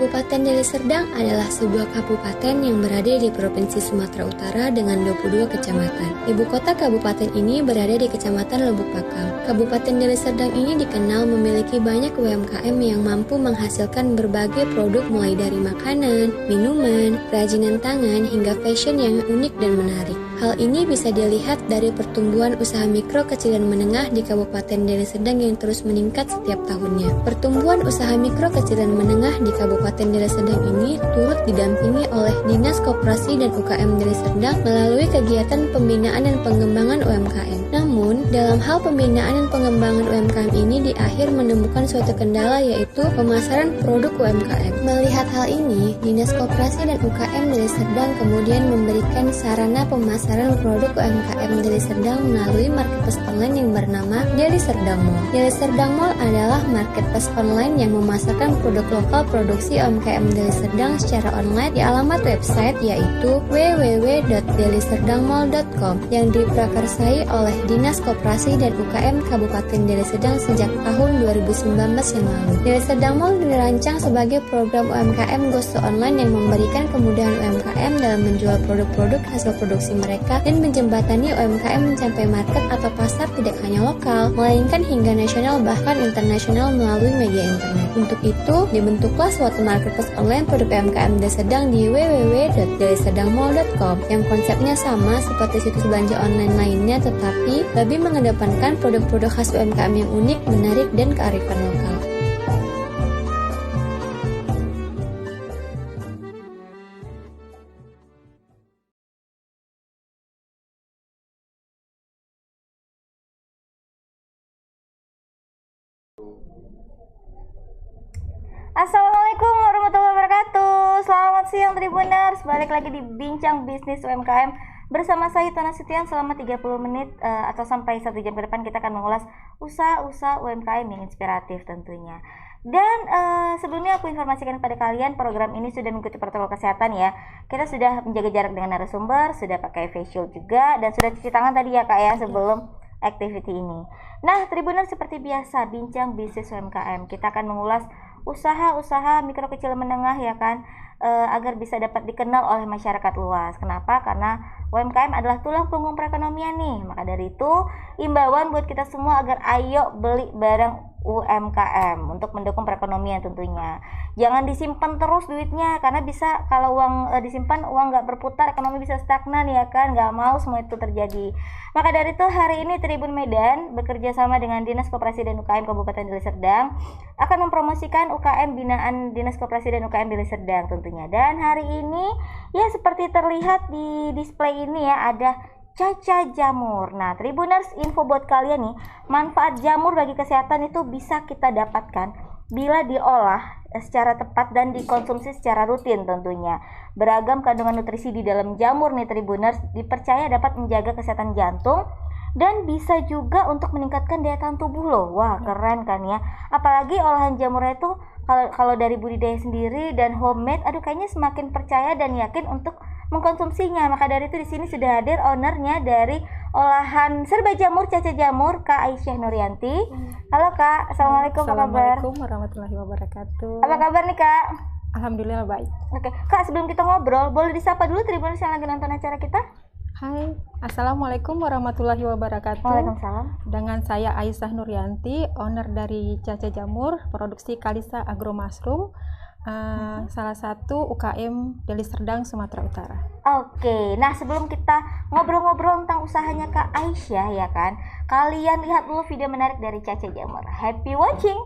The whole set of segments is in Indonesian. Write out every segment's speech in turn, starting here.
Kabupaten Deli Serdang adalah sebuah kabupaten yang berada di Provinsi Sumatera Utara dengan 22 kecamatan. Ibu kota kabupaten ini berada di Kecamatan Lubuk Pakam. Kabupaten Deli Serdang ini dikenal memiliki banyak UMKM yang mampu menghasilkan berbagai produk mulai dari makanan, minuman, kerajinan tangan, hingga fashion yang unik dan menarik. Hal ini bisa dilihat dari pertumbuhan usaha mikro, kecil, dan menengah di Kabupaten Deli Serdang yang terus meningkat setiap tahunnya. Pertumbuhan usaha mikro, kecil, dan menengah di Kabupaten Deli Serdang ini turut didampingi oleh Dinas Koperasi dan UKM Deli Serdang melalui kegiatan pembinaan dan pengembangan UMKM. Namun, dalam hal pembinaan dan pengembangan UMKM ini di akhir menemukan suatu kendala, yaitu pemasaran produk UMKM. Melihat hal ini, Dinas Koperasi dan UKM Deli Serdang kemudian memberikan sarana pemasaran produk UMKM Deli Serdang melalui marketplace online yang bernama Deli Serdang Mall. Deli Serdang Mall adalah marketplace online yang memasarkan produk lokal produksi UMKM Deli Serdang secara online di alamat website yaitu www.deliserdangmall.com yang diprakarsai oleh Dinas Koperasi dan UKM Kabupaten Deli Serdang sejak tahun 2019 yang lalu. Deli Serdang Mall dirancang sebagai program UMKM Goes to Online yang memberikan kemudahan UMKM dalam menjual produk-produk hasil produksi mereka dan menjembatani UMKM mencapai market atau pasar tidak hanya lokal, melainkan hingga nasional bahkan internasional melalui media internet. Untuk itu, dibentuklah suatu marketplace online produk UMKM Deli Serdang di www.deliserdangmall.com yang konsepnya sama seperti situs belanja online lainnya, tetapi lebih mengedepankan produk-produk khas UMKM yang unik, menarik, dan kearifan lokal. Assalamualaikum warahmatullahi wabarakatuh. Selamat siang Tribuners. Balik lagi di Bincang Bisnis UMKM bersama saya Tona Setian. Selama 30 menit atau sampai 1 jam ke depan kita akan mengulas usaha-usaha UMKM yang inspiratif tentunya. Dan sebelumnya aku informasikan kepada kalian, program ini sudah mengikuti protokol kesehatan ya. Kita sudah menjaga jarak dengan narasumber, sudah pakai face shield juga, dan sudah cuci tangan tadi ya Kak ya sebelum activity ini. Nah Tribuners, seperti biasa Bincang Bisnis UMKM, kita akan mengulas usaha-usaha mikro kecil menengah ya kan, agar bisa dapat dikenal oleh masyarakat luas. Kenapa? Karena UMKM adalah tulang punggung perekonomian nih. Maka dari itu imbauan buat kita semua agar ayo beli barang UMKM untuk mendukung perekonomian tentunya. Jangan disimpan terus duitnya, karena bisa kalau uang disimpan, uang nggak berputar, ekonomi bisa stagnan ya kan. Nggak mau semua itu terjadi. Maka dari itu hari ini Tribun Medan bekerja sama dengan Dinas Koperasi dan UKM Kabupaten Deli Serdang akan mempromosikan UKM binaan Dinas Koperasi dan UKM Deli Serdang tentunya. Dan hari ini ya seperti terlihat di display ini ya, ada Caca Jamur. Nah Tribuners, info buat kalian nih, manfaat jamur bagi kesehatan itu bisa kita dapatkan bila diolah secara tepat dan dikonsumsi secara rutin tentunya. Beragam kandungan nutrisi di dalam jamur nih Tribuners dipercaya dapat menjaga kesehatan jantung dan bisa juga untuk meningkatkan daya tahan tubuh loh. Wah keren kan ya. Apalagi olahan jamurnya itu kalau dari budidaya sendiri dan homemade, aduh kayaknya semakin percaya dan yakin untuk mengkonsumsinya. Maka dari itu di sini sudah hadir ownernya dari olahan serba jamur Caca Jamur, Kak Aisyah Nuryanti. Halo Kak, Assalamualaikum, apa kabar? Assalamualaikum warahmatullahi wabarakatuh. Apa kabar nih Kak? Alhamdulillah baik. Oke, Kak sebelum kita ngobrol, boleh disapa dulu Tribuners yang lagi nonton acara kita? Hai, Assalamualaikum warahmatullahi wabarakatuh. Waalaikumsalam. Dengan saya Aisyah Nuryanti, owner dari Caca Jamur, produksi Kalisa Agro Mushroom, salah satu UKM Deli Serdang, Sumatera Utara. Oke, nah sebelum kita ngobrol-ngobrol tentang usahanya Kak Aisyah ya kan, kalian lihat dulu video menarik dari Caca Jamur. Happy watching!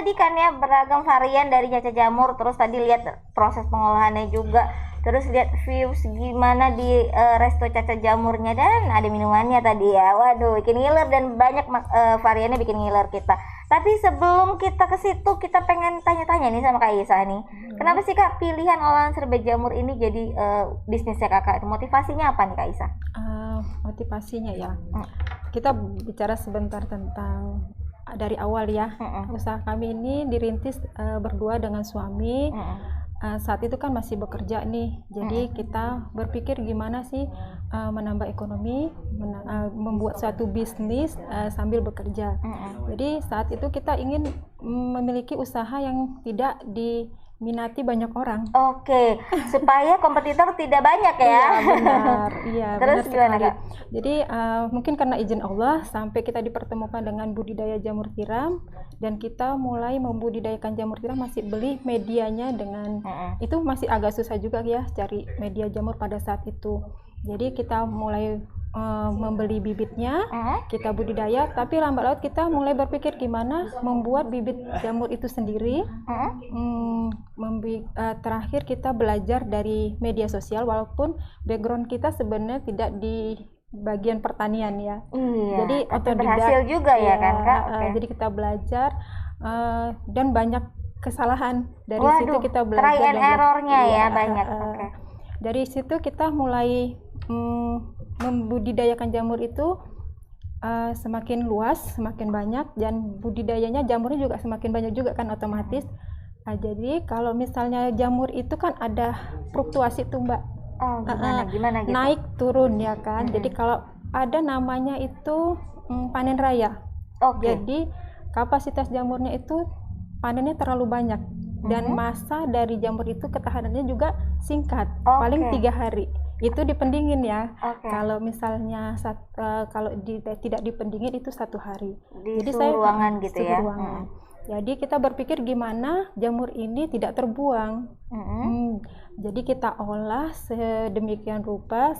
tadi kan ya beragam varian dari caca jamur, terus tadi lihat proses pengolahannya juga, terus lihat views gimana di resto caca jamurnya, dan ada minumannya tadi ya. Waduh, bikin ngiler dan banyak variannya bikin ngiler kita. Tapi sebelum kita ke situ, kita pengen tanya-tanya nih sama Kak Isa nih. Kenapa sih Kak pilihan olahan serbet jamur ini jadi bisnisnya Kakak? Motivasinya apa nih Kak Isa? Motivasinya ya. Kita bicara sebentar tentang dari awal ya. Usaha kami ini dirintis berdua dengan suami. Saat itu kan masih bekerja nih, jadi kita berpikir gimana sih menambah ekonomi, membuat suatu bisnis sambil bekerja. Jadi saat itu kita ingin memiliki usaha yang tidak diminati banyak orang. Oke, supaya kompetitor tidak banyak ya. Iya benar, iya. Terus benar gimana sekali. Kak? Jadi mungkin karena izin Allah sampai kita dipertemukan dengan budidaya jamur tiram, dan kita mulai membudidayakan jamur tiram, masih beli medianya dengan itu masih agak susah juga ya cari media jamur pada saat itu. Jadi kita mulai membeli bibitnya, kita budidaya, tapi lambat laun kita mulai berpikir gimana membuat bibit jamur itu sendiri. Terakhir kita belajar dari media sosial, walaupun background kita sebenarnya tidak di bagian pertanian ya. Iya, Jadi tapi berhasil juga ya kan Kak? Oke. Jadi kita belajar dan banyak kesalahan dari situ Waduh, kita belajar try and dan error-nya ya iya, banyak. Oke. Dari situ kita mulai membudidayakan jamur itu semakin luas, semakin banyak, dan budidayanya jamurnya juga semakin banyak juga kan otomatis. Jadi kalau misalnya jamur itu kan ada fluktuasi tuh Mbak. Oh, gimana gitu? Naik turun ya kan. Jadi kalau ada namanya itu panen raya. Oke. Jadi kapasitas jamurnya itu panennya terlalu banyak, dan masa dari jamur itu ketahanannya juga singkat, paling 3 hari. Itu dipendingin ya. Kalau misalnya tidak dipendingin itu 1 hari. Di Jadi suhu ruangan gitu suhu ya. ruangan. Jadi kita berpikir gimana jamur ini tidak terbuang. Jadi kita olah sedemikian rupa,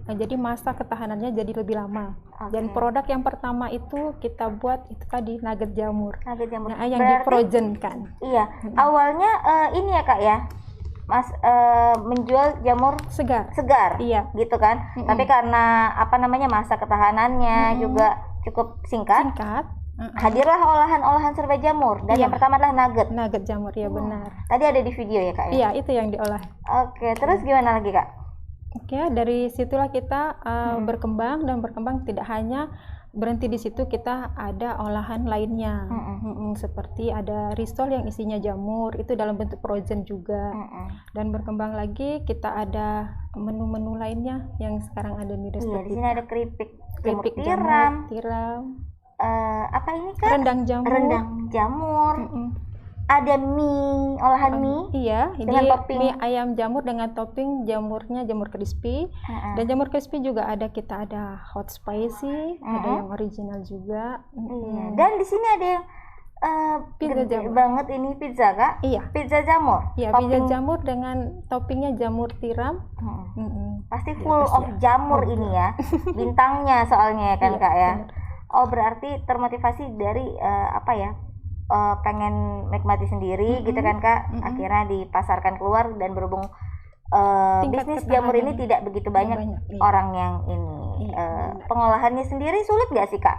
jadi masa ketahanannya jadi lebih lama. Dan produk yang pertama itu kita buat itu tadi nugget jamur. Nugget jamur. Yang di frozen kan. Iya. Awalnya ini ya Kak ya, Mas menjual jamur segar. Iya. Gitu kan. Tapi karena masa ketahanannya juga cukup singkat. Hadirlah olahan-olahan serbet jamur, dan yang pertama adalah nugget jamur, ya benar. Tadi ada di video ya Kak ya? Iya, itu yang diolah. Oke, terus gimana lagi Kak? Oke, dari situlah kita berkembang tidak hanya berhenti di situ, kita ada olahan lainnya. Seperti ada risol yang isinya jamur, itu dalam bentuk frozen juga. Dan berkembang lagi kita ada menu-menu lainnya yang sekarang ada di resto. Iya, di sini ada keripik tiram. Apa ini Kak? Rendang jamur. Ada mie, olahan mie. Iya, dengan topping mie ayam jamur dengan topping jamurnya jamur crispy. Dan jamur crispy juga kita ada hot spicy, ada yang original juga. Dan di sini ada yang pizza jamur banget, ini pizza Kak? Iya. Pizza jamur. Iya, pizza jamur dengan toppingnya jamur tiram. Pasti full of jamur ini ya. Bintangnya soalnya ya kan Kak ya. Oh, berarti termotivasi dari pengen nikmati sendiri gitu kan Kak. Akhirnya dipasarkan keluar, dan berhubung bisnis jamur ini tidak begitu banyak orang yang ini. Pengolahannya sendiri sulit nggak sih Kak?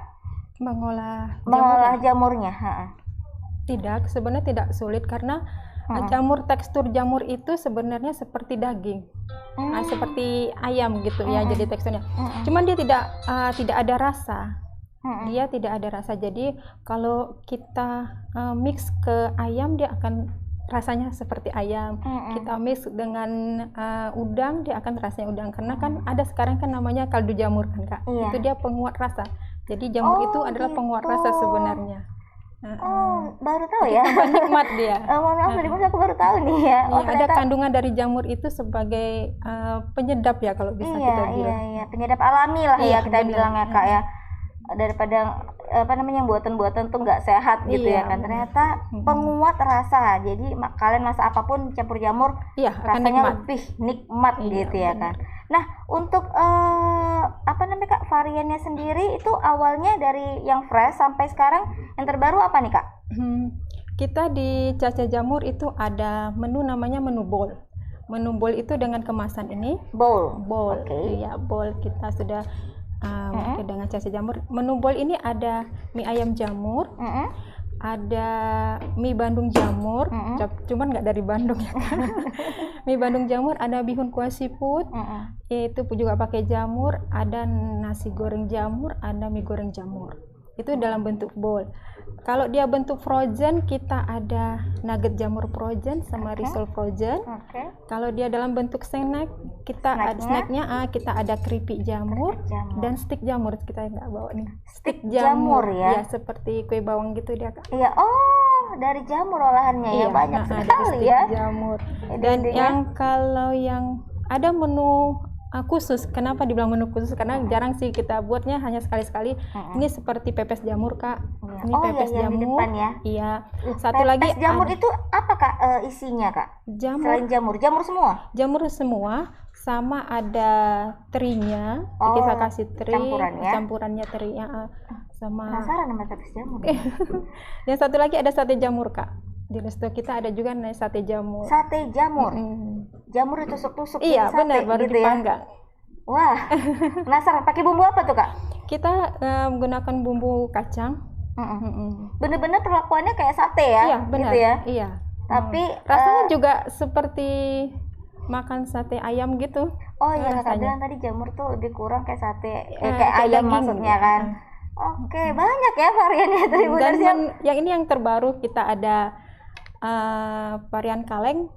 Mengolah jamurnya? Tidak, sebenarnya tidak sulit karena tekstur jamur itu sebenarnya seperti daging, seperti ayam gitu ya. Jadi teksturnya, cuman dia tidak ada rasa. Dia tidak ada rasa. Jadi kalau kita mix ke ayam, dia akan rasanya seperti ayam. Kita mix dengan udang, dia akan rasanya udang. Karena kan ada sekarang kan namanya kaldu jamur kan Kak. Itu dia penguat rasa. Jadi jamur itu adalah penguat rasa sebenarnya. Baru tahu ya. Nikmat dia. Mohon maaf tadi Mas, aku baru tahu nih ya. Ada kandungan dari jamur itu sebagai penyedap ya kalau bisa kita bilang. Iya, penyedap alami lah ya kita bilang ya Kak ya. Daripada buatan-buatan tuh nggak sehat gitu ya kan. Ternyata penguat rasa. Jadi kalian masak apapun campur jamur, rasanya lebih nikmat gitu ya kan. Nah, untuk apa namanya Kak, variannya sendiri itu awalnya dari yang fresh sampai sekarang yang terbaru apa nih Kak? Kita di Caca Jamur itu ada menu namanya menu bowl. Menu bowl itu dengan kemasan ini. Bowl. Bowl. Oke. Iya, bowl kita sudah pakai dengan Caca Jamur. Menu bowl ini ada mie ayam jamur, ada mie Bandung jamur, cuman nggak dari Bandung ya kan. Mie Bandung jamur, ada bihun kuah siput, itu juga pakai jamur, ada nasi goreng jamur, ada mie goreng jamur. Itu dalam bentuk bowl. Kalau dia bentuk frozen, kita ada nugget jamur frozen sama risol frozen. Kalau dia dalam bentuk snack, kita ada snacknya, kita ada keripik jamur dan stick jamur. Kita nggak bawa nih. Stick jamur ya? Ya, seperti kue bawang gitu dia Kak. Iya, oh dari jamur olahannya ya, banyak sekali ya. Jamur. Dan yang kalau yang ada menu khusus, kenapa dibilang menu khusus? Karena jarang sih kita buatnya, hanya sekali-sekali. Ini seperti pepes jamur Kak. Ini pepes jamur. Di depan ya. Iya. Satu lagi jamur itu apa Kak isinya Kak? Jamur. Selain jamur, jamur semua? Jamur semua, sama ada terinya. Kita kasih teri, campurannya teri sama. Penasaran sama pepes jamur. Yang satu lagi ada sate jamur Kak. Di resto kita ada juga sate jamur. Sate jamur. Jamur ditusuk-tusuk. Iya, sate, benar, baru gitu dipanggang. Ya? Wah, penasaran. Pakai bumbu apa tuh Kak? Kita menggunakan bumbu kacang. Bener-bener perlakuannya kayak sate ya? Iya, benar. Gitu ya? Iya. Tapi rasanya juga seperti makan sate ayam gitu. Oh iya, Kakak bilang tadi jamur tuh lebih kurang kayak sate, kayak ayam maksudnya kan. Oke, banyak ya variannya tadi. Dan yang ini yang terbaru, kita ada varian kaleng.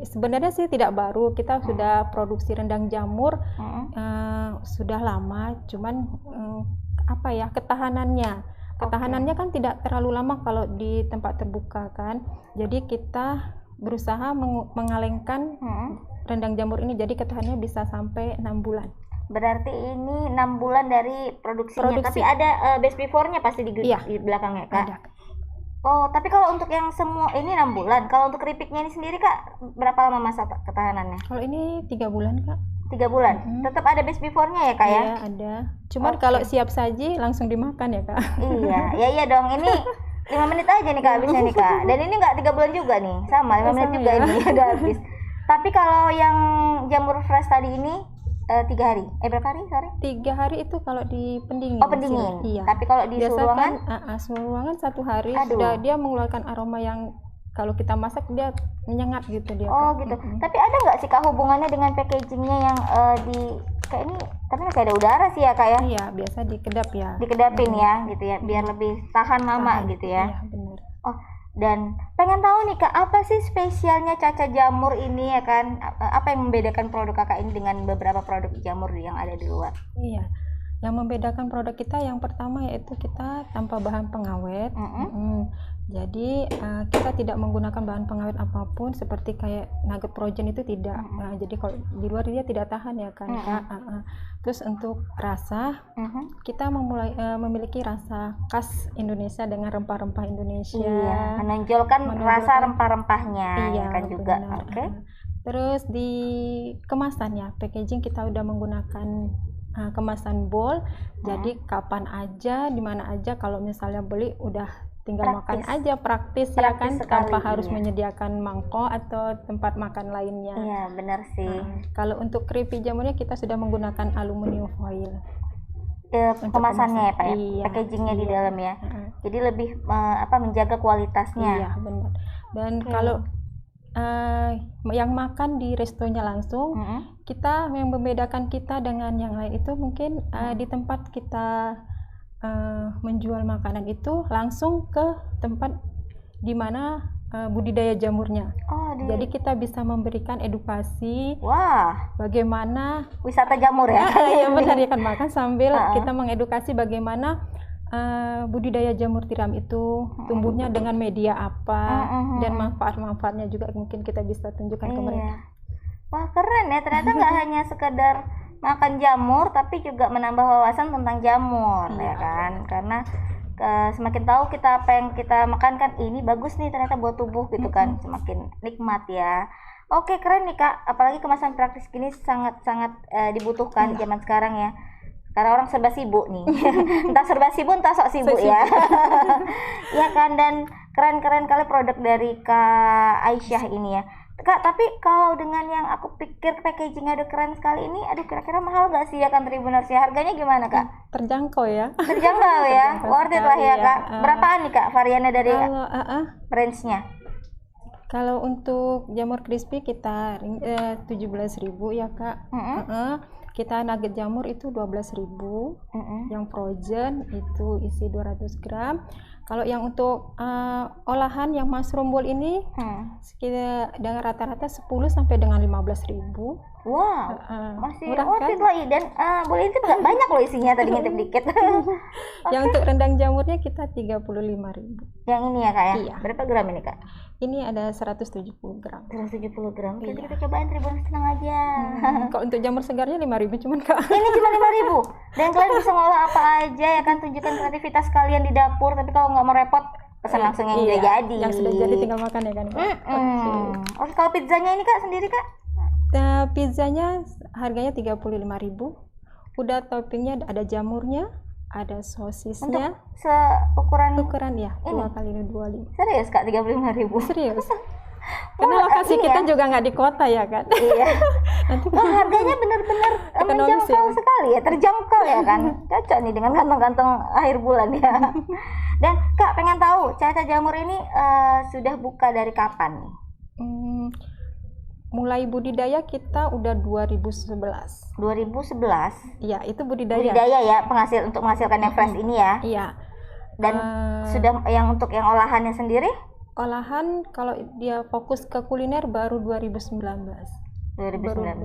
Sebenarnya sih tidak baru, kita sudah produksi rendang jamur sudah lama, cuman ketahanannya kan tidak terlalu lama kalau di tempat terbuka kan. Jadi kita berusaha mengalengkan rendang jamur ini, jadi ketahanannya bisa sampai 6 bulan. Berarti ini 6 bulan dari produksinya. Tapi ada best before-nya pasti di belakangnya Kak? Ada. Oh, tapi kalau untuk yang semua ini 6 bulan. Kalau untuk keripiknya ini sendiri Kak, berapa lama masa ketahanannya? Kalau ini 3 bulan Kak. 3 bulan? Tetap ada best before-nya ya Kak ya? Iya, ada. Cuman kalau siap saji langsung dimakan ya Kak. Iya dong. Ini 5 menit aja nih Kak habisnya nih Kak. Dan ini nggak 3 bulan juga nih. Sama, 5 menit juga ini udah habis. Tapi kalau yang jamur fresh tadi ini 3 hari. Berapa hari? Sorry. 3 hari itu kalau di pendingin. Oh, pendingin. Iya. Tapi kalau di suhu ruangan? Suhu ruangan 1 hari. Sudah dia mengeluarkan aroma yang kalau kita masak dia menyengat gitu dia. Oh, gitu. Tapi ada nggak sih Kak hubungannya dengan packagingnya yang di kayak ini? Tapi masih ada udara sih ya Kak ya? Iya, biasa dikedap ya. Dikedapin ya, gitu ya, biar lebih tahan lama gitu ya. Iya, benar. Oh, dan pengen tahu nih Kak, apa sih spesialnya Caca Jamur ini ya kan? Apa yang membedakan produk Kakak ini dengan beberapa produk jamur yang ada di luar? Iya, yang membedakan produk kita yang pertama yaitu kita tanpa bahan pengawet. Jadi kita tidak menggunakan bahan pengawet apapun seperti kayak nugget frozen itu tidak. Jadi kalau di luar dia tidak tahan ya kan Kak. Terus untuk rasa, kita memiliki rasa khas Indonesia dengan rempah-rempah Indonesia. Iya, menonjolkan rasa rempah-rempahnya iya, kan juga. Oke. Terus di kemasannya, packaging kita udah menggunakan kemasan bowl. Jadi kapan aja, di mana aja kalau misalnya beli udah tinggal makan aja, praktis ya kan, tanpa harus menyediakan mangkok atau tempat makan lainnya. Iya, benar sih. Kalau untuk keripik jamurnya kita sudah menggunakan aluminium foil. Kemasannya ya Pak ya, packagingnya di dalam ya. Jadi lebih menjaga kualitasnya. Iya, benar. Dan kalau yang makan di restonya langsung, kita yang membedakan kita dengan yang lain itu mungkin di tempat kita menjual makanan itu langsung ke tempat di mana budidaya jamurnya. Jadi kita bisa memberikan edukasi. Wah, bagaimana wisata jamur ya? Ya benar ya kan, makan sambil kita mengedukasi bagaimana budidaya jamur tiram itu tumbuhnya dengan media apa dan manfaat-manfaatnya juga mungkin kita bisa tunjukkan ke mereka. Wah, keren ya, ternyata nggak hanya sekedar makan jamur tapi juga menambah wawasan tentang jamur ya kan, karena semakin tahu kita apa yang kita makan kan ini bagus nih ternyata buat tubuh gitu kan, semakin nikmat ya. Oke, keren nih Kak. Apalagi kemasan praktis gini sangat-sangat dibutuhkan zaman sekarang ya. Karena orang serba sibuk nih. Entah serba sibuk, entah sok sibuk ya. Ya kan, dan keren-keren kali produk dari Kak Aisyah ini ya. Kak, tapi kalau dengan yang aku pikir packagingnya udah keren sekali ini, aduh kira-kira mahal gak sih ya kan Tribuners ya? Harganya gimana Kak? Terjangkau ya. Terjangkau ya, worth it lah ya Kak. Berapaan nih Kak variannya dari range-nya? Kalau untuk jamur crispy kita 17.000 ya Kak. Kita nugget jamur itu 12.000. Yang frozen itu isi 200 gram. Kalau yang untuk olahan yang mushroom ball ini sekitar dengan rata-rata 10 sampai dengan 15.000. Wow, masih murah worth kan? it lah. Dan boleh intip nggak? Banyak loh isinya, tadi ngintip dikit. Yang untuk rendang jamurnya kita 35.000. Yang ini ya Kak ya? Iya. Berapa gram ini Kak? Ini ada 170 gram. 170 gram. Oke, Iya. kita cobain Tribuners, tenang aja. Kalau untuk jamur segarnya 5.000 cuman Kak. Ini cuma 5.000. Dan kalian bisa ngolah apa aja ya kan, tunjukkan kreativitas kalian di dapur. Tapi kalau nggak mau repot, pesan langsung yang udah jadi. Yang sudah jadi tinggal makan ya kan Kak. Oke, kalau pizzanya ini Kak sendiri Kak? Nah, pizzanya harganya 35.000. Udah toppingnya ada jamurnya, ada sosisnya. Seukuran Ukuran ya, ini? 2x25. serius Kak, 35.000. Serius. Karena lokasi iya. kita juga nggak di kota ya kan. Iya. Nanti Wah, harganya benar-benar Ekonomis menjangkau ya. sekali ya, terjangkau ya kan. Cocok nih dengan kantong-kantong akhir bulan ya. Dan Kak, pengen tahu Caca Jamur ini sudah buka dari kapan nih? Mulai budidaya kita udah 2011. 2011. Iya, itu budidaya. Budidaya ya, untuk menghasilkan yang fresh ini ya. Iya. Dan sudah yang untuk yang olahannya sendiri? Olahan kalau dia fokus ke kuliner baru 2019. 2019.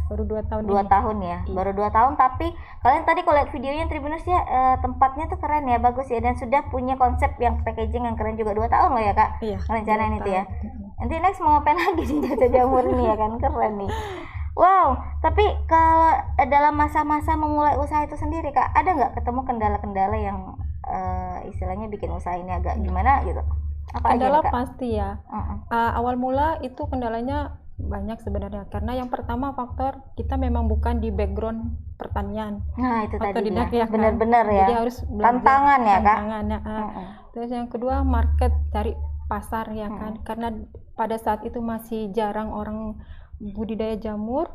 Baru 2 tahun 2 ini. tahun ya, Iya. baru 2 tahun. Tapi kalian tadi kalau lihat videonya Tribuners ya, tempatnya tuh keren ya, bagus ya, dan sudah punya konsep yang packaging yang keren juga. 2 tahun loh ya Kak, Iya, rencanain 2 itu ya. tahun. Nanti next mau ngapain lagi nih Caca Jamur ini ya kan, keren nih. Wow, tapi kalau dalam masa-masa memulai usaha itu sendiri Kak, ada nggak ketemu kendala-kendala yang istilahnya bikin usaha ini agak gimana gitu? Apa Kendala aja Kak? pasti ya. Awal mula itu kendalanya banyak sebenarnya, karena yang pertama faktor kita memang bukan di background pertanian. Nah itu tadi Otodidak ya, ya kan? benar-benar ya. Jadi harus belajar Tantangan ya Kak. tantangan, ya. Terus yang kedua market, cari pasar ya kan, karena pada saat itu masih jarang orang budidaya jamur,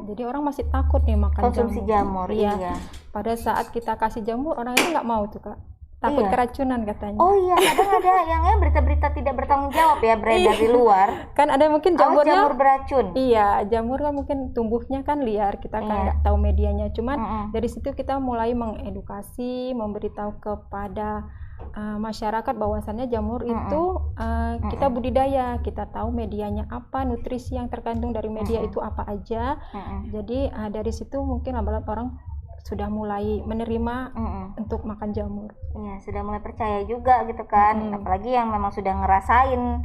jadi orang masih takut nih makan Konsumsi jamur. Iya. Pada saat kita kasih jamur, orang itu nggak mau tuh Kak, takut Iya. keracunan katanya. Oh iya, kadang ada yang berita-berita tidak bertanggung jawab ya, beredar di luar. Kan ada mungkin Jamur jamurnya beracun. Iya, jamur kan mungkin tumbuhnya kan liar, kita kan Iya. nggak tahu medianya. Cuman dari situ kita mulai mengedukasi, memberitahu kepada masyarakat bahwasannya jamur itu kita budidaya, kita tahu medianya apa, nutrisi yang terkandung dari media itu apa aja. Jadi dari situ mungkin lama-lama orang sudah mulai menerima untuk makan jamur. Iya, sudah mulai percaya juga gitu kan. Apalagi yang memang sudah ngerasain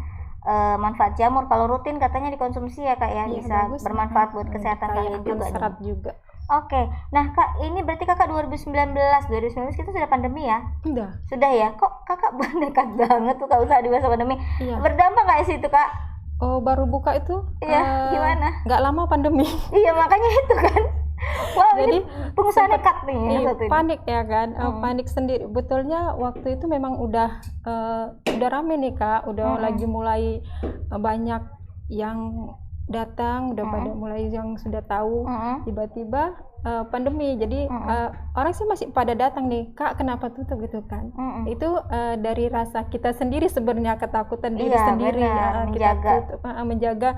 manfaat jamur. Kalau rutin katanya dikonsumsi ya Kak ya, Iya, bisa bagus. bermanfaat buat kesehatan Kaya kalian akan juga nih. serat juga. Oke, nah Kak, ini berarti Kakak 2019 kita sudah pandemi ya? Udah. Sudah ya? Kok Kakak dekat banget tuh Kak usaha di masa pandemi? Iya. Berdampak nggak sih itu Kak? Oh, baru buka itu? Iya, gimana? Nggak lama pandemi. Iya, makanya itu kan. Wow, Jadi ini pengusaha nekat nih yang Iya, satu ini. panik ya kan, panik sendiri. Betulnya waktu itu memang udah rame nih Kak, udah lagi mulai banyak yang datang, udah pada mulai yang sudah tahu. Tiba-tiba pandemi, jadi orang sih masih pada datang nih, Kak kenapa tutup gitu kan. Itu dari rasa kita sendiri sebenarnya, ketakutan diri Iya, sendiri benar, ya, menjaga. kita tutup, menjaga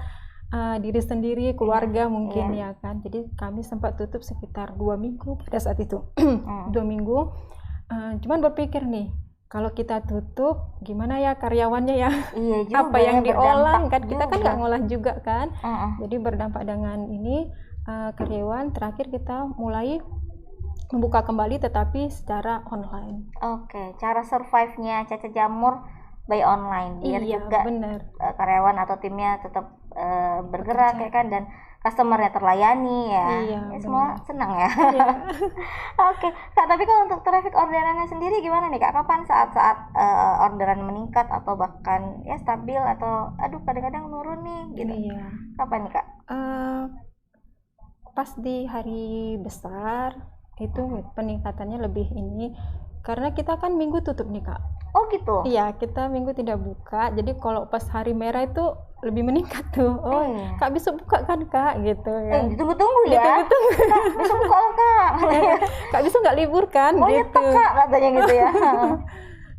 diri sendiri, keluarga mungkin ya kan. Jadi kami sempat tutup sekitar 2 minggu pada saat itu. 2 minggu. Cuman berpikir nih, kalau kita tutup gimana ya karyawannya ya. Iya juga, apa yang ya, diolah berdampak kan, kita kan juga. nggak ngolah juga kan. Mm-mm. Jadi berdampak dengan ini karyawan. Terakhir kita mulai membuka kembali tetapi secara online. Oke, cara survive-nya Caca Jamur by online biar Iya, juga benar. karyawan atau timnya tetap bergerak ya kan, dan customernya terlayani ya. Iya, Ya, semua benar. senang ya. Iya. Oke, Kak, tapi kalau untuk traffic orderannya sendiri gimana nih Kak? Kapan saat-saat orderan meningkat atau bahkan ya stabil atau aduh kadang-kadang nurun nih gitu? Iya. Kapan nih Kak? Eh, pas di hari besar itu peningkatannya lebih ini karena kita kan minggu tutup nih Kak. Oh gitu. Iya, kita minggu tidak buka. Jadi kalau pas hari merah itu lebih meningkat tuh. Oh, Iya. Kak besok buka kan Kak gitu ya. Ditunggu-tunggu ya. Ditunggu-tunggu. Kak, besok buka lah Kak. Kak besok nggak libur kan Oh gitu. nyetok Kak katanya gitu ya.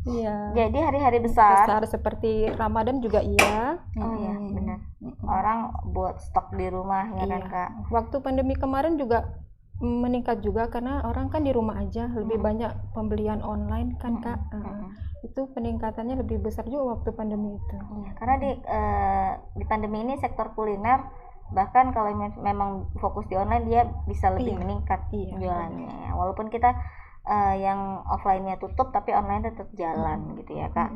Iya. Jadi hari-hari besar. Besar seperti Ramadan juga iya. Oh iya Mm-mm. benar. Orang buat stok di rumah ya kan Iya. Kak. Waktu pandemi kemarin juga meningkat juga karena orang kan di rumah aja, lebih banyak pembelian online kan Kak. Itu peningkatannya lebih besar juga waktu pandemi itu. Iya, karena di pandemi ini sektor kuliner bahkan kalau memang fokus di online dia bisa lebih Iya. meningkat Iya, jualannya. Walaupun kita yang offline-nya tutup tapi online tetap jalan gitu ya Kak.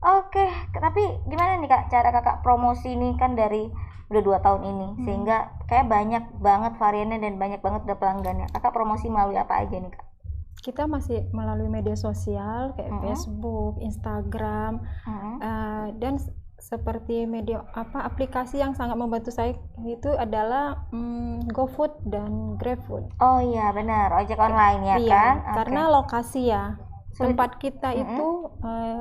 Oke, tapi gimana nih Kak cara Kakak promosi ini kan dari udah 2 tahun ini sehingga kayak banyak banget variannya dan banyak banget udah pelanggannya. Kakak promosi melalui apa aja nih Kak? Kita masih melalui media sosial kayak Facebook, Instagram, dan seperti media aplikasi yang sangat membantu saya itu adalah GoFood dan GrabFood. Oh iya benar, ojek online ya Iya, kan? karena Oke. lokasi ya. Sulit. Tempat kita itu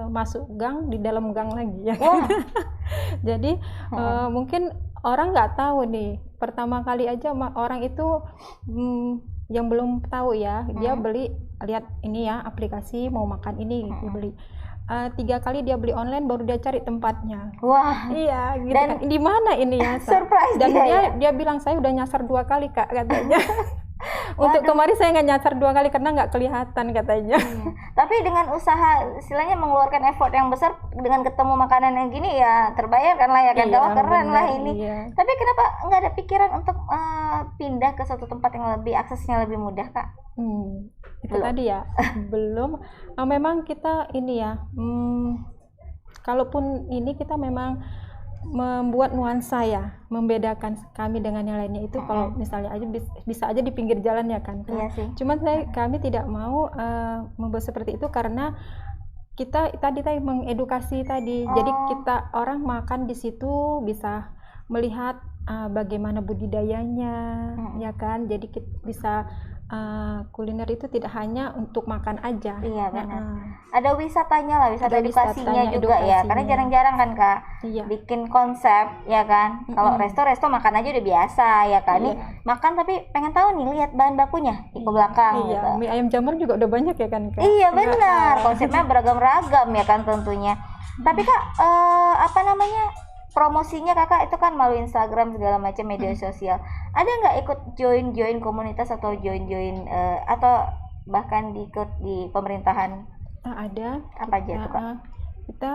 masuk gang di dalam gang lagi ya. Wah. Jadi mungkin orang nggak tahu nih. Pertama kali aja orang itu yang belum tahu ya, dia beli lihat ini ya aplikasi mau makan ini dia beli. 3 kali dia beli online baru dia cari tempatnya. Wah, Iya, gitu Dan- kan. Di mana ini ya? Kak? surprise Dan dia dia ya? dia bilang saya udah nyasar 2 kali Kak katanya. Untuk kemarin saya nggak nyasar 2 kali karena nggak kelihatan katanya. Iya. Tapi dengan usaha istilahnya mengeluarkan effort yang besar dengan ketemu makanan yang gini ya terbayarkan lah ya kan. Iya, Wah, keren lah benar, ini. iya. Tapi kenapa nggak ada pikiran untuk pindah ke suatu tempat yang lebih aksesnya lebih mudah Kak? Itu Belum. tadi ya belum. Memang kita ini ya kalaupun ini kita memang membuat nuansa ya, membedakan kami dengan yang lainnya itu kalau misalnya aja bisa aja di pinggir jalan ya kan Kak. Iya sih. Cuman kami tidak mau membuat seperti itu karena kita tadi mengedukasi tadi. Jadi kita orang makan di situ bisa melihat bagaimana budidayanya ya kan. Jadi kita bisa kuliner itu tidak hanya untuk makan aja. Iya benar. Ada wisatanya lah, wisata Ada edukasinya wisatanya, juga ya. Karena edukasinya. jarang-jarang kan Kak Iya. bikin konsep ya kan. Kalau resto makan aja udah biasa ya kan. Nih Iya. makan tapi pengen tahu nih lihat bahan bakunya di ke belakang Iya, gitu. mie ayam jamur juga udah banyak ya kan Kak? Iya benar, konsepnya beragam-ragam ya kan tentunya. Tapi Kak, apa namanya promosinya Kakak itu kan melalui Instagram segala macam media sosial. Ada nggak ikut join komunitas atau join atau bahkan diikut di pemerintahan? Ada. Apa aja tuh Kak? Kita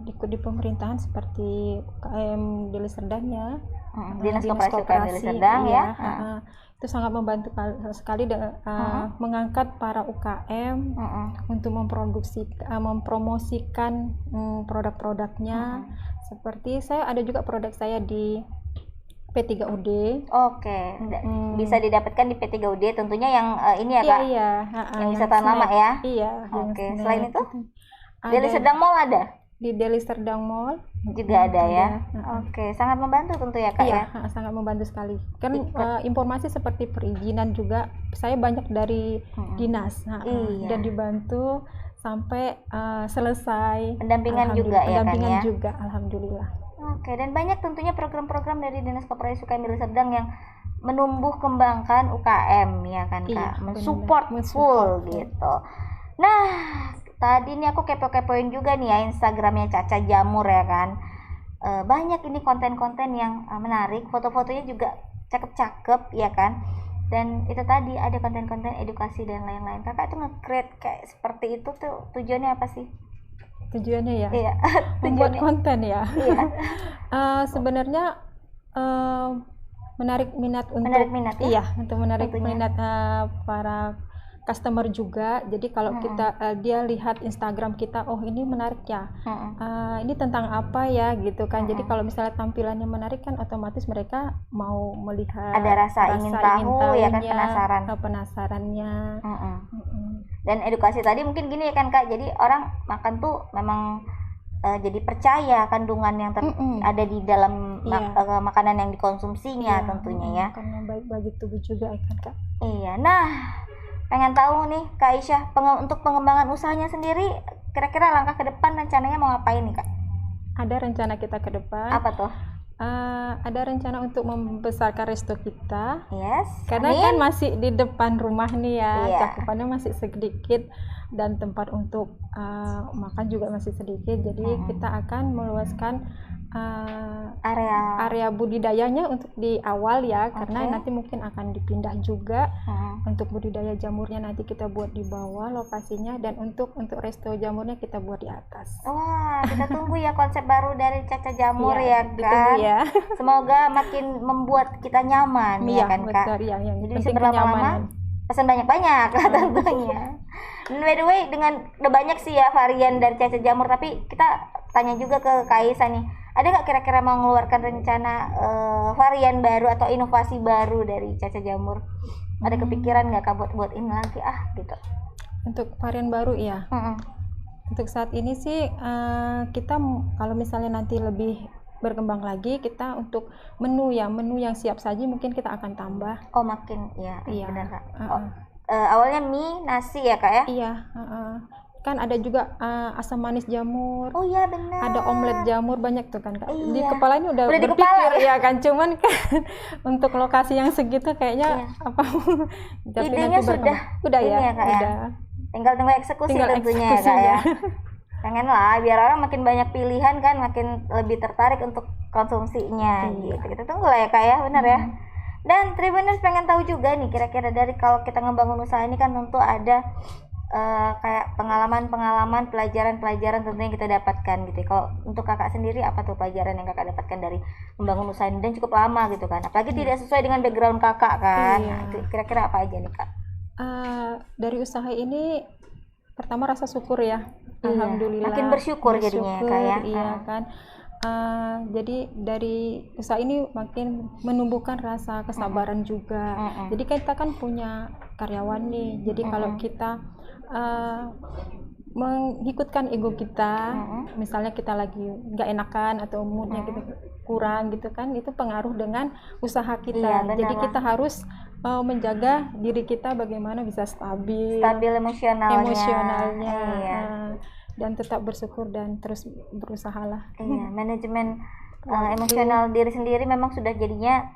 ikut di pemerintahan seperti UKM Deli Serdang ya. Dinas Koperasi UKM Deli Serdang iya, ya. itu sangat membantu sekali mengangkat para UKM untuk mempromosikan produk-produknya. Seperti saya ada juga produk saya di P3UD. Oke, bisa didapatkan di P3UD tentunya yang ini ya Kak. Iya, Yang bisa tahan lama ya. Iya. Oke, yang selain snack. itu Ada Deli Serdang Mall ada? di Deli Serdang Mall Juga ada ya. ada. Oke, sangat membantu tentu ya Kak Iya, ya. sangat membantu sekali. Kan informasi seperti perizinan juga saya banyak dari dinas, Iya. dan dibantu sampai selesai. Pendampingan juga Alhamdulillah, ya kan pendampingan ya. juga, alhamdulillah. Oke, dan banyak tentunya program-program dari Dinas Koperasi UKM Deli Serdang yang menumbuh kembangkan UKM ya kan Kak, Iya, mensupport benar. full Mensupport. gitu. Nah, tadi nih aku kepo-kepoin juga nih ya Instagramnya Caca Jamur ya kan. Banyak ini konten-konten yang menarik, foto-fotonya juga cakep-cakep ya kan. Dan itu tadi ada konten-konten edukasi dan lain-lain. Kakak tuh nge-create kayak seperti itu tuh tujuannya apa sih? Tujuannya ya, Iya, membuat tujuannya. konten ya. Iya. Sebenarnya menarik minat untuk Menarik minat ya? iya, untuk menarik Tentunya. minat para customer juga. Jadi kalau kita dia lihat Instagram kita, oh ini menarik ya, ini tentang apa ya gitu kan. Jadi kalau misalnya tampilannya menarik kan otomatis mereka mau melihat, ada rasa ingin tahu ya kan, penasarannya. Dan edukasi tadi mungkin gini ya kan Kak, jadi orang makan tuh memang jadi percaya kandungan yang ada di dalam makanan yang dikonsumsinya tentunya ya. Karena baik bagi tubuh juga ya kan Kak. Iya, nah pengen tahu nih Kak Aisyah, untuk pengembangan usahanya sendiri kira-kira langkah ke depan rencananya mau ngapain nih Kak? Ada rencana kita ke depan. Apa tuh? Ada rencana untuk membesarkan resto kita. Yes. Karena kan masih di depan rumah nih ya, cakupannya masih sedikit dan tempat untuk makan juga masih sedikit. Jadi kita akan meluaskan area budidayanya untuk di awal ya, karena nanti mungkin akan dipindah juga. Untuk budidaya jamurnya nanti kita buat di bawah lokasinya, dan untuk resto jamurnya kita buat di atas. Wah, kita tunggu ya konsep baru dari Caca Jamur ya kan. Ya. Semoga makin membuat kita nyaman ya kan Kak. Betul, ya, jadi bisa berlama-lama pesan banyak-banyak tentunya. Dan by the way, dengan udah banyak sih ya varian dari Caca Jamur, tapi kita tanya juga ke Kak Aisyah nih, ada nggak kira-kira mau mengeluarkan rencana varian baru atau inovasi baru dari Caca Jamur? Ada kepikiran nggak Kak buat ini nanti gitu? Untuk varian baru ya. Untuk saat ini sih kita kalau misalnya nanti lebih berkembang lagi, kita untuk menu yang siap saji mungkin kita akan tambah. Oh makin ya, benar Kak. Awalnya mie nasi ya Kak ya? Iya. Kan ada juga asam manis jamur. Oh iya benar. Ada omelet jamur, banyak tuh kan Kak. Iya. Di kepala ini udah berpikir kepala, ya kan, cuman kan untuk lokasi yang segitu kayaknya idenya sudah ya Kak ya. Tinggal tunggu eksekusi tentunya ya Kak ya. Pengen lah biar orang makin banyak pilihan kan, makin lebih tertarik untuk konsumsinya gitu. Kita tunggu lah ya Kak ya, benar ya. Dan Tribuners pengen tahu juga nih, kira-kira dari kalau kita ngebangun usaha ini kan tentu ada kayak pengalaman-pengalaman, pelajaran-pelajaran tentunya yang kita dapatkan gitu. Kalau untuk Kakak sendiri apa tuh pelajaran yang Kakak dapatkan dari membangun usaha ini, dan cukup lama gitu kan, apalagi tidak sesuai dengan background Kakak kan. Nah, itu kira-kira apa aja nih Kak? Dari usaha ini pertama rasa syukur ya. Alhamdulillah. Makin bersyukur jadinya Kak ya. Iya kan. Jadi dari usaha ini makin menumbuhkan rasa kesabaran juga. Jadi kita kan punya karyawan nih. Jadi kalau kita mengikutkan ego kita, misalnya kita lagi nggak enakan atau moodnya kita kurang gitu kan, itu pengaruh dengan usaha kita. Jadi kita harus menjaga diri kita bagaimana bisa stabil emosionalnya. Dan tetap bersyukur dan terus berusahalah. Iya, manajemen emosional diri sendiri memang sudah jadinya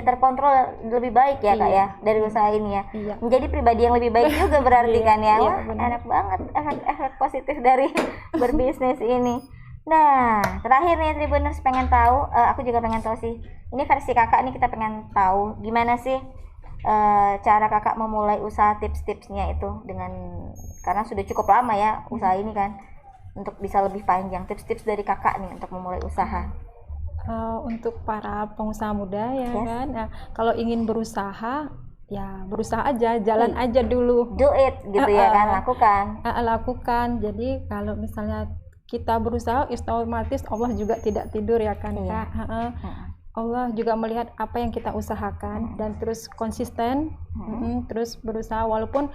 terkontrol lebih baik ya Kak ya dari usaha ini ya. Menjadi pribadi yang lebih baik juga berarti kan ya. Wah, enak banget efek positif dari berbisnis ini. Nah, terakhir nih Tribuners pengen tahu, aku juga pengen tahu sih, ini versi Kakak nih, kita pengen tahu gimana sih cara Kakak memulai usaha, tips-tipsnya itu, dengan karena sudah cukup lama ya usaha ini kan, untuk bisa lebih panjang, tips-tips dari Kakak nih untuk memulai usaha. Untuk para pengusaha muda ya kan, kalau ingin berusaha ya berusaha aja, jalan aja dulu, do it gitu ya kan, lakukan. Jadi kalau misalnya kita berusaha, otomatis Allah juga tidak tidur ya kan Kak. Allah juga melihat apa yang kita usahakan dan terus konsisten, terus berusaha walaupun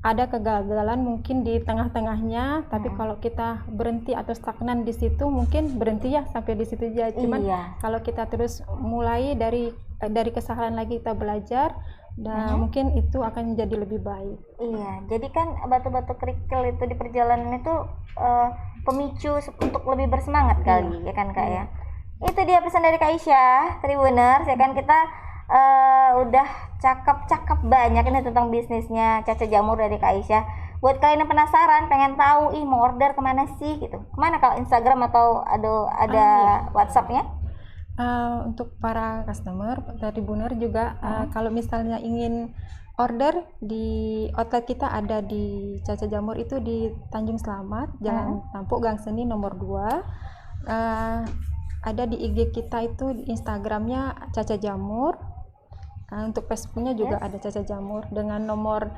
ada kegagalan mungkin di tengah-tengahnya, tapi kalau kita berhenti atau stagnan di situ, mungkin berhenti ya sampai di situ aja. Cuman kalau kita terus mulai dari kesalahan lagi, kita belajar, dan mungkin itu akan jadi lebih baik. Iya, jadi kan batu-batu kerikil itu di perjalanan itu pemicu untuk lebih bersemangat kali ya kan Kak ya. Itu dia pesan dari Kak Aisyah, Tribuners ya kan, kita udah cakep banyak ini tentang bisnisnya Caca Jamur dari Kak Aisyah. Buat kalian yang penasaran, pengen tahu mau order kemana sih gitu, kemana kalau Instagram atau ada WhatsAppnya? Untuk para customer Tribuners juga, kalau misalnya ingin order, di outlet kita ada di Caca Jamur itu di Tanjung Selamat, Jalan Tampuk, Gang Seni nomor 2. Ada di IG kita itu, di Instagramnya Caca Jamur. Untuk Facebooknya juga ada Caca Jamur dengan nomor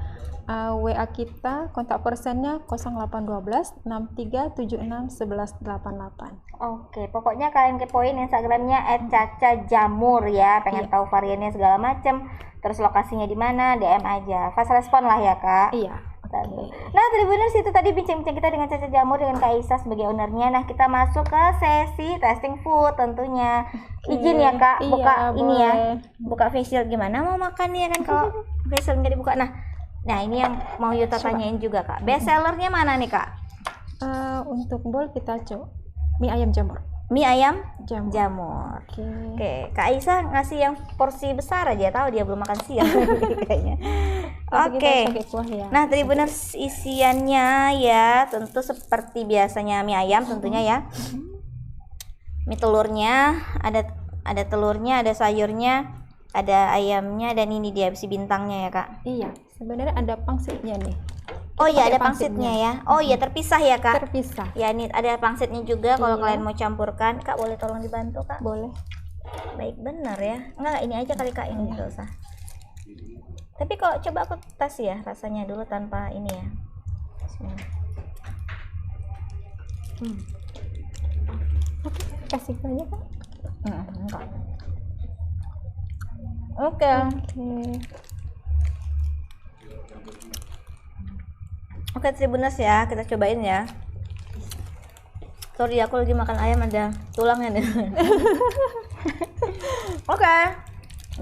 WA kita, kontak personnya 0812 6376 1188. Oke, pokoknya kalian kepoin Instagramnya @cacajamur ya, pengen tahu variannya segala macam, terus lokasinya di mana, DM aja, fast respon lah ya Kak. Iya. Nah, Tribuners, itu tadi bincang-bincang kita dengan Caca Jamur dengan Kak Isa sebagai ownernya. Nah, kita masuk ke sesi testing food tentunya. Izin ya Kak, buka iya, ini ya, boleh. buka facial gimana mau makan ya kan kalau facial nggak dibuka. Nah ini yang mau Yuta tanyain juga Kak. Best sellernya mana nih Kak? Untuk bowl kita mie ayam jamur. Mie ayam Jamur. jamur. Oke. Oke, Kak Aisyah ngasih yang porsi besar aja, tahu dia belum makan siang kayaknya. Tapi kita Oke. pakai kuah ya. Nah, Tribuners, isiannya ya tentu seperti biasanya mie ayam tentunya ya. Mie telurnya ada telurnya, ada sayurnya, ada ayamnya, dan ini dia si bintangnya ya Kak. Iya, sebenarnya ada pangsitnya nih. Oh iya, pakai ada pangsitnya ya. Oh iya, terpisah ya Kak. Terpisah. Ya, ini ada pangsitnya juga kalau Iya. kalian mau campurkan. Kak, boleh tolong dibantu Kak? Boleh. Baik, benar ya. Enggak, ini aja kali Kak, ini Iya. enggak usah. Tapi kalau coba aku tes ya rasanya dulu tanpa ini ya. Bismillah. Kasih banyak Kak. Enggak. Oke. Oke, Tribuners ya, kita cobain ya. Sorry, aku lagi makan ayam ada tulangnya nih. Oke.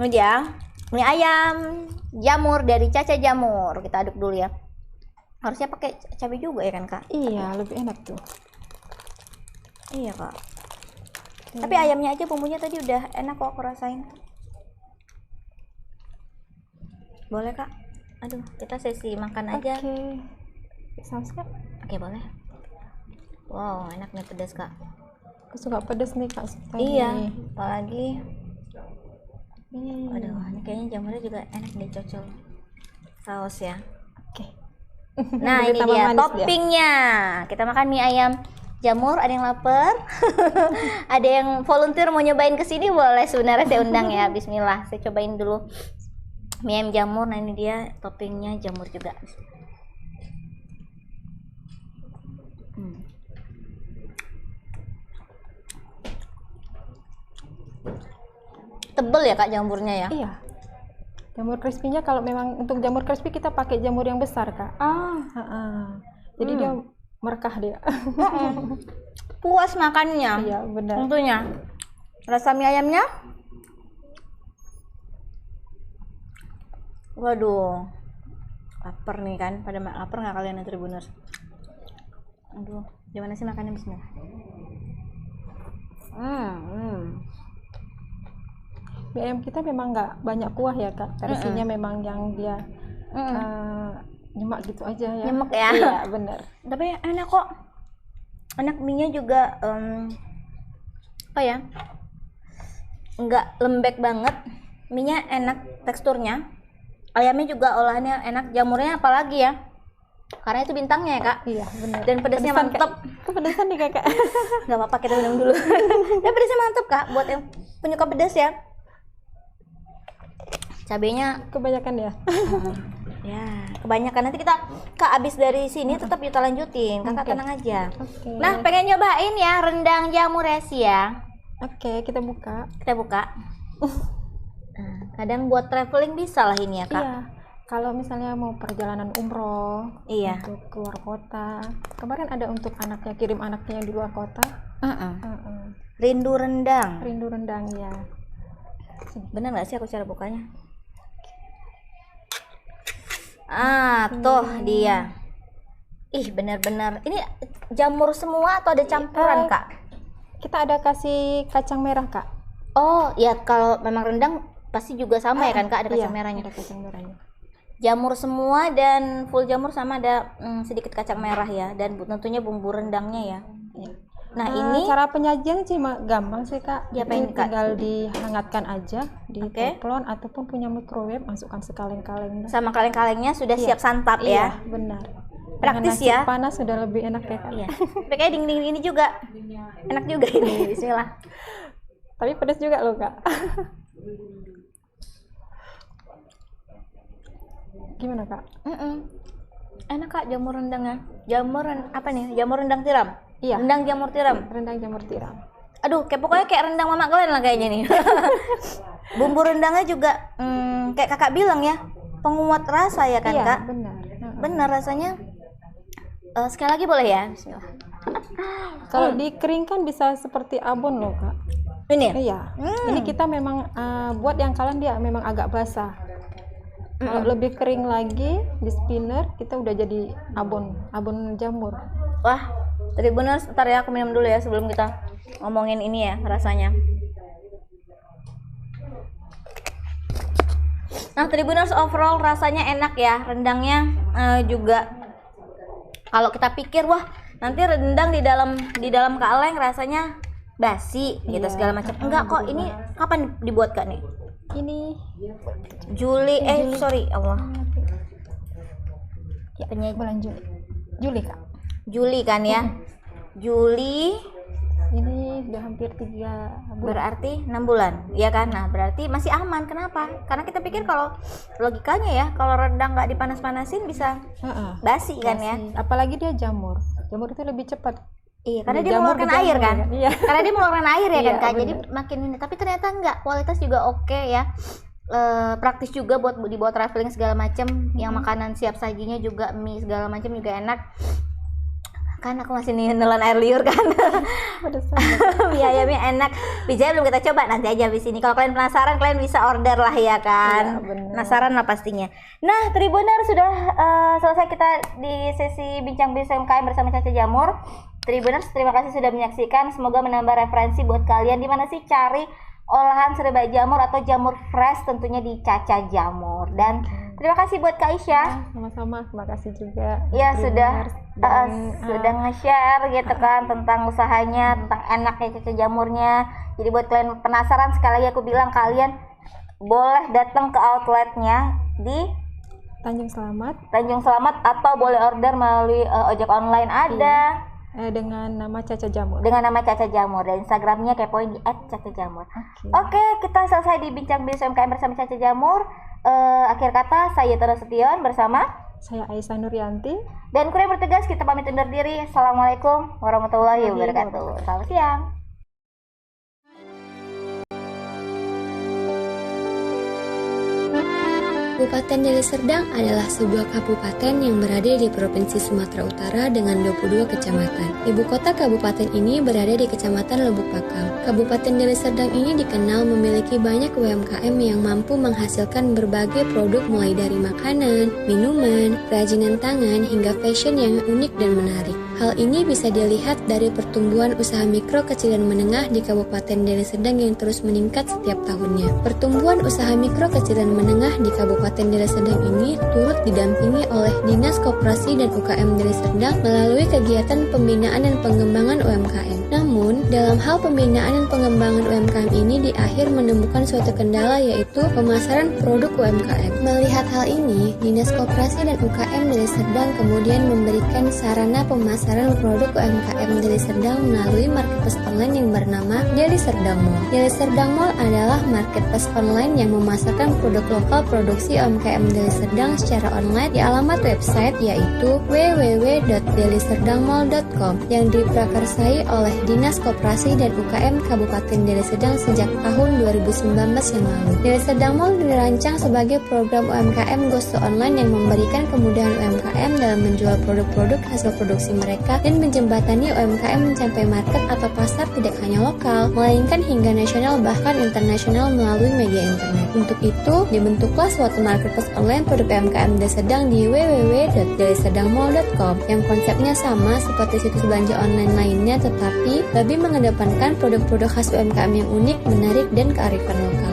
Ini dia. Mie ayam jamur dari Caca Jamur. Kita aduk dulu ya. Harusnya pakai cabai juga ya kan, Kak? Iya, lebih enak tuh. Iya, Kak. Tapi ayamnya aja bumbunya tadi udah enak kok aku rasain. Boleh, Kak? Aduh, kita sesi makan aja. Oke. Saus Kak? Oke, boleh. Wow, enak nih pedas Kak. Aku suka pedas nih Kak. Iya, apalagi aduh, ini kayaknya jamurnya juga enak deh, cocol saus ya. Oke. Nah, ini Tambah dia manis toppingnya. Kita makan mie ayam jamur. Ada yang lapar? Ada yang volunteer mau nyobain kesini, boleh sebenarnya saya undang ya. Bismillah, saya cobain dulu mie ayam jamur. Nah, ini dia toppingnya jamur juga. Tebel ya Kak jamurnya ya? Iya. Jamur crispy-nya kalau memang untuk jamur crispy kita pakai jamur yang besar Kak. Jadi dia merekah dia. Puas makannya. Iya benar. Tentunya. Rasa mie ayamnya? Waduh. Lapar nih kan? Pada lapar nggak kalian yang Tribuners? Aduh, gimana sih makannya? Bismillah. Mie ayam kita memang nggak banyak kuah ya Kak. Versinya memang yang dia nyemak gitu aja ya. Nyemek ya? Iya benar. Tapi enak kok. Enak, mie-nya juga apa ya? Nggak lembek banget. Mie-nya enak teksturnya. Ayamnya juga olahannya enak. Jamurnya apalagi ya? Karena itu bintangnya ya Kak. Iya benar. Dan pedasnya mantep. Kepedesan nih Kakak. Gak apa-apa, kita minum dulu. Dan pedasnya mantep Kak. Buat yang penyuka pedas ya. Cabenya Kebanyakan ya. ya kebanyakan. Nanti kita Kak abis dari sini tetap kita lanjutin. Kakak tenang aja. Oke. Nah, pengen nyobain ya rendang jamur ya. Oke, kita buka. Kita buka. Nah, kadang buat traveling bisa lah ini ya Kak. Iya. Kalau misalnya mau perjalanan umroh, Iya. untuk keluar kota. Kemarin ada untuk anaknya, kirim anaknya yang di luar kota. Rindu rendang. Rindu rendang ya. Bener nggak sih aku cara bukanya? Tuh dia. Ih, bener-bener. Ini jamur semua atau ada campuran Kak? Kita ada kasih kacang merah Kak. Oh, ya kalau memang rendang pasti juga sama ya kan Kak, ada kacang Iya, merahnya. ada kacang merahnya. Jamur semua dan full jamur sama ada sedikit kacang merah ya, dan tentunya bumbu rendangnya ya. Nah, ini cara penyajian cuma gampang sih Kak. Diapain, Jadi Kak? tinggal dihangatkan aja di Oke. teflon ataupun punya microwave, masukkan sekaleng-kaleng. sama kaleng-kalengnya sudah Iya. siap santap Iya, ya. benar. Praktis Dengan nasi ya. panas sudah lebih enak ya Kak. Iya. Tapi kayak dingin ini juga enak juga ini. Bismillah. Tapi pedas juga loh Kak. Gimana Kak? Enak Kak jamur rendangnya. Apa nih? Jamur rendang tiram. Iya. Rendang jamur tiram. Rendang jamur tiram. Aduh, pokoknya kayak rendang Mama Glenn lah kayaknya nih. Bumbu rendangnya juga kayak kakak bilang ya, penguat rasa ya kan Iya, Kak? benar. Benar rasanya. Sekali lagi boleh ya? Bismillah. Kalau dikeringkan bisa seperti abon loh Kak. Ini? Iya. Ini kita memang buat yang kalian dia memang agak basah. Kalau lebih kering lagi di spinner kita udah jadi abon jamur. Wah, Tribuners, ntar ya aku minum dulu ya sebelum kita ngomongin ini ya rasanya. Nah, Tribuners, overall rasanya enak ya. Rendangnya juga kalau kita pikir wah nanti rendang di dalam kaleng rasanya basi gitu segala macam. Enggak kok, ini kapan dibuat Kak nih? Ini Juli. Sorry Allah. ya, bulan Juli Kak. Juli kan ya? Juli Ini udah hampir 3 bulan. berarti 6 bulan, ya kan? Nah, berarti masih aman. Kenapa? Karena kita pikir kalau logikanya ya, kalau rendang nggak dipanas-panasin bisa basi kan ya? Apalagi dia jamur. Jamur itu lebih cepat. Iya, karena dia Jamur mengeluarkan dijamur air kan? ya. Iya. Karena dia mengeluarkan air ya kan Iya, Kak? bener. Jadi makin ini. Tapi ternyata enggak, kualitas juga oke ya. Praktis juga buat dibawa traveling segala macem. Yang makanan siap sajinya juga mie segala macam juga enak. Kan aku masih nelan air liur kan. Mie ayamnya enak. Bijaya belum kita coba, nanti aja habis ini. Kalau kalian penasaran, kalian bisa order lah ya kan. Iya, bener. Penasaran lah pastinya. Nah, Tribuner, sudah selesai kita di sesi bincang bisnis UMKM bersama Caca Jamur. Tribuners, terima kasih sudah menyaksikan. Semoga menambah referensi buat kalian di mana sih cari olahan serba jamur atau jamur fresh, tentunya di Caca Jamur. Dan terima kasih buat Kak Isya. Sama-sama, terima kasih juga. Ya sudah Dan, sudah nge-share gitu kan tentang usahanya, tentang enaknya Caca Jamurnya. Jadi buat kalian penasaran, sekali lagi aku bilang kalian boleh datang ke outletnya di Tanjung Selamat Tanjung Selamat atau boleh order melalui ojek online ada. dengan nama Caca Jamur. Dengan nama Caca Jamur, dan Instagramnya kepoin di @cacajamur. Oke, kita selesai di bincang bisnis UMKM bersama Caca Jamur. Akhir kata, saya Tara Setion bersama Saya Aisyah Nuryanti. dan kru yang bertugas, kita pamit undur diri. Assalamualaikum warahmatullahi wabarakatuh. Selamat siang. Kabupaten Deli Serdang adalah sebuah kabupaten yang berada di Provinsi Sumatera Utara dengan 22 kecamatan. Ibu kota kabupaten ini berada di Kecamatan Lubuk Pakam. Kabupaten Deli Serdang ini dikenal memiliki banyak UMKM yang mampu menghasilkan berbagai produk mulai dari makanan, minuman, kerajinan tangan, hingga fashion yang unik dan menarik. Hal ini bisa dilihat dari pertumbuhan usaha mikro, kecil, dan menengah di Kabupaten Deli Serdang yang terus meningkat setiap tahunnya. Pertumbuhan usaha mikro, kecil, dan menengah di Kabupaten Deli Serdang ini turut didampingi oleh Dinas Koperasi dan UKM Deli Serdang melalui kegiatan pembinaan dan pengembangan UMKM. Namun, dalam hal pembinaan dan pengembangan UMKM ini di akhir menemukan suatu kendala, yaitu pemasaran produk UMKM. Melihat hal ini, Dinas Koperasi dan UKM Deli Serdang kemudian memberikan sarana pemasaran produk UMKM Deli Serdang melalui marketplace online yang bernama Deli Serdang Mall. Deli Serdang Mall adalah marketplace online yang memasarkan produk lokal produksi UMKM Deli Serdang secara online di alamat website yaitu www.deliserdangmall.com yang diprakarsai oleh Dinas Koperasi dan UKM Kabupaten Deli Serdang sejak tahun 2019 yang lalu. Deli Serdang Mall dirancang sebagai program UMKM Goes to Online yang memberikan kemudahan UMKM dalam menjual produk-produk hasil produksi mereka dan menjembatani UMKM mencapai market atau pasar tidak hanya lokal, melainkan hingga nasional bahkan internasional melalui media internet. Untuk itu, dibentuklah suatu marketplace online produk UMKM Deli Serdang di www.deliserdangmall.com yang konsepnya sama seperti situs belanja online lainnya, tetapi lebih mengedepankan produk-produk khas UMKM yang unik, menarik, dan kearifan lokal.